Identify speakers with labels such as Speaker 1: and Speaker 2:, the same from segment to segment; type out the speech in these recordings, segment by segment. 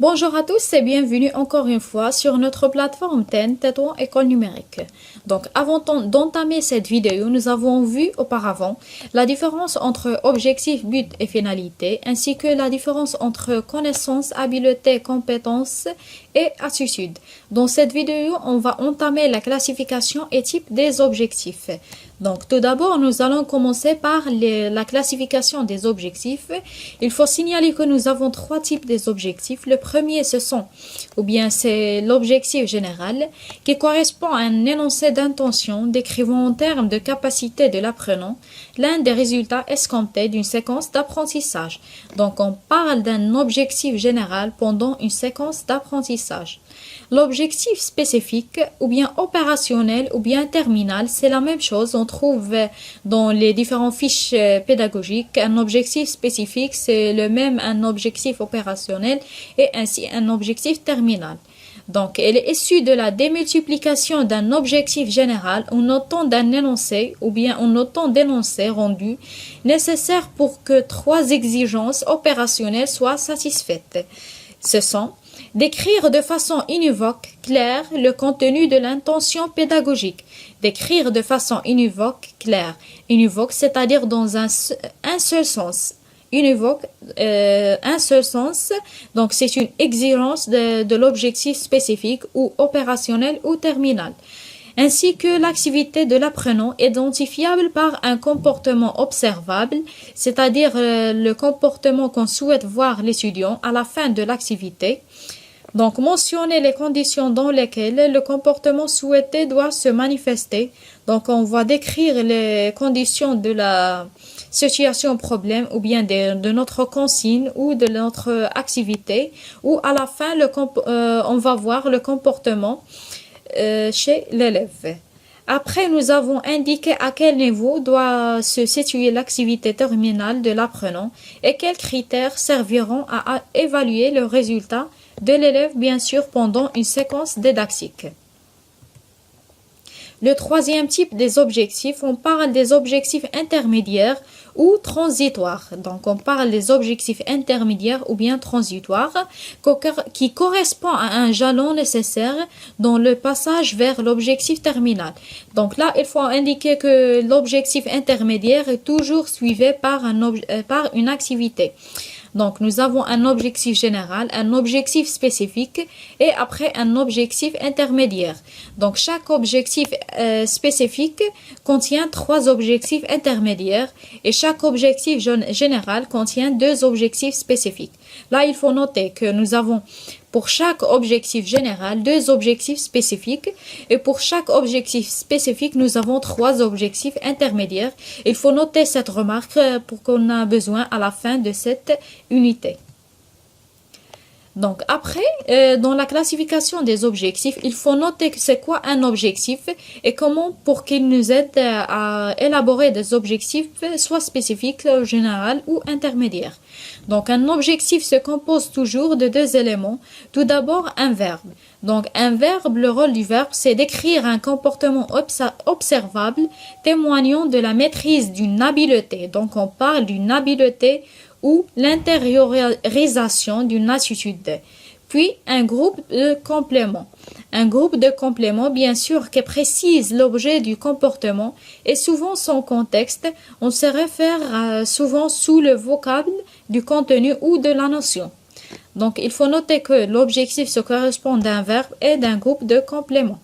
Speaker 1: Bonjour à tous et bienvenue encore une fois sur notre plateforme TEN, Tétouan École Numérique. Donc, avant d'entamer cette vidéo, nous avons vu auparavant la différence entre objectif, but et finalité, ainsi que la différence entre connaissances, habiletés, compétences et attitudes. Dans cette vidéo, on va entamer la classification et type des objectifs. Donc, tout d'abord, nous allons commencer par la classification des objectifs. Il faut signaler que nous avons trois types des objectifs. Le premier, c'est l'objectif général, qui correspond à un énoncé d'intention décrivant en termes de capacité de l'apprenant l'un des résultats escomptés d'une séquence d'apprentissage. Donc, on parle d'un objectif général pendant une séquence d'apprentissage. L'objectif spécifique, ou bien opérationnel, ou bien terminal, c'est la même chose. On trouve dans les différentes fiches pédagogiques un objectif spécifique, c'est le même un objectif opérationnel et ainsi un objectif terminal. Donc, elle est issue de la démultiplication d'un objectif général en autant d'un énoncé ou bien en autant d'énoncés rendus nécessaires pour que trois exigences opérationnelles soient satisfaites. Ce sont décrire de façon univoque, claire, le contenu de l'intention pédagogique. Décrire de façon univoque, claire. Univoque, c'est-à-dire dans un seul sens. Univoque, un seul sens. Donc, c'est une exigence de l'objectif spécifique ou opérationnel ou terminal. Ainsi que l'activité de l'apprenant identifiable par un comportement observable, c'est-à-dire le comportement qu'on souhaite voir l'étudiant à la fin de l'activité. Donc, mentionner les conditions dans lesquelles le comportement souhaité doit se manifester. Donc, on va décrire les conditions de la situation problème ou bien de notre consigne ou de notre activité, ou à la fin, on va voir le comportement chez l'élève. Après, nous avons indiqué à quel niveau doit se situer l'activité terminale de l'apprenant et quels critères serviront à évaluer le résultat de l'élève, bien sûr, pendant une séquence didactique. Le troisième type des objectifs, on parle des objectifs intermédiaires ou transitoires. Donc, on parle des objectifs intermédiaires ou bien transitoires qui correspondent à un jalon nécessaire dans le passage vers l'objectif terminal. Donc là, il faut indiquer que l'objectif intermédiaire est toujours suivi par une activité. Donc, nous avons un objectif général, un objectif spécifique et après un objectif intermédiaire. Donc, chaque objectif spécifique contient trois objectifs intermédiaires et chaque objectif général contient deux objectifs spécifiques. Là, il faut noter que nous avons pour chaque objectif général deux objectifs spécifiques et pour chaque objectif spécifique, nous avons trois objectifs intermédiaires. Il faut noter cette remarque pour qu'on a besoin à la fin de cette unité. Donc après, dans la classification des objectifs, il faut noter que c'est quoi un objectif et comment pour qu'il nous aide à élaborer des objectifs soit spécifiques, général ou intermédiaires. Donc un objectif se compose toujours de deux éléments. Tout d'abord, un verbe. Donc un verbe, le rôle du verbe, c'est d'écrire un comportement observable témoignant de la maîtrise d'une habileté. Donc on parle d'une habileté ou l'intériorisation d'une attitude. Puis, un groupe de compléments. Un groupe de compléments, bien sûr, qui précise l'objet du comportement et souvent son contexte. On se réfère souvent sous le vocable du contenu ou de la notion. Donc, il faut noter que l'objectif se correspond d'un verbe et d'un groupe de compléments.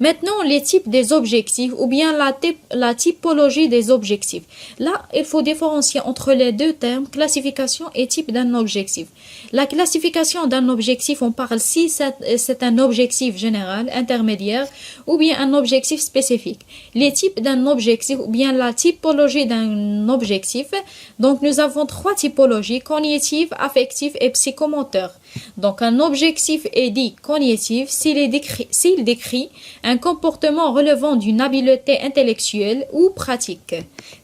Speaker 1: Maintenant, les types des objectifs ou bien la typologie des objectifs. Là, il faut différencier entre les deux termes, classification et type d'un objectif. La classification d'un objectif, on parle si c'est un objectif général, intermédiaire ou bien un objectif spécifique. Les types d'un objectif ou bien la typologie d'un objectif. Donc, nous avons trois typologies, cognitive, affective et psychomoteur. Donc, un objectif est dit cognitif s'il décrit un comportement relevant d'une habileté intellectuelle ou pratique.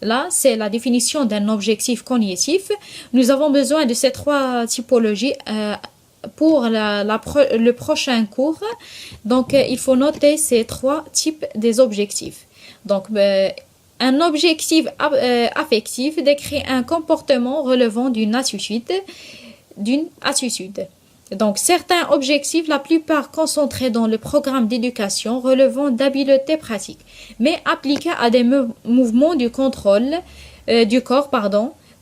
Speaker 1: Là, c'est la définition d'un objectif cognitif. Nous avons besoin de ces trois typologies pour le prochain cours. Donc, il faut noter ces trois types des objectifs. Donc, un objectif affectif décrit un comportement relevant d'une attitude d'une attitude. Donc, certains objectifs, la plupart concentrés dans le programme d'éducation, relevant d'habiletés pratiques, mais appliqués à des mouvements du corps,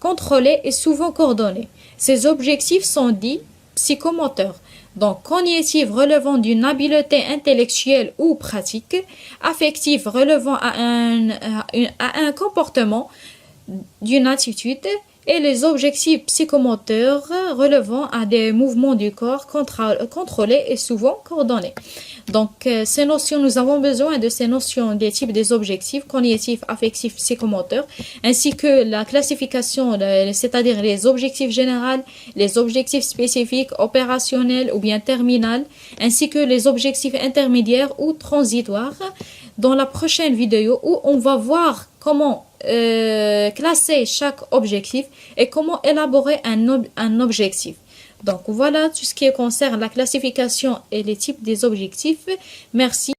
Speaker 1: contrôlés et souvent coordonnés. Ces objectifs sont dits psychomoteurs, donc cognitifs relevant d'une habileté intellectuelle ou pratique, affectifs relevant à un comportement, d'une attitude, et les objectifs psychomoteurs relevant à des mouvements du corps contrôlés et souvent coordonnés. Donc, ces notions, nous avons besoin de ces notions des types des objectifs cognitifs, affectifs, psychomoteurs, ainsi que la classification, c'est-à-dire les objectifs généraux, les objectifs spécifiques, opérationnels ou bien terminaux, ainsi que les objectifs intermédiaires ou transitoires. Dans la prochaine vidéo, où on va voir comment classer chaque objectif et comment élaborer un objectif. Donc voilà tout ce qui concerne la classification et les types des objectifs. Merci.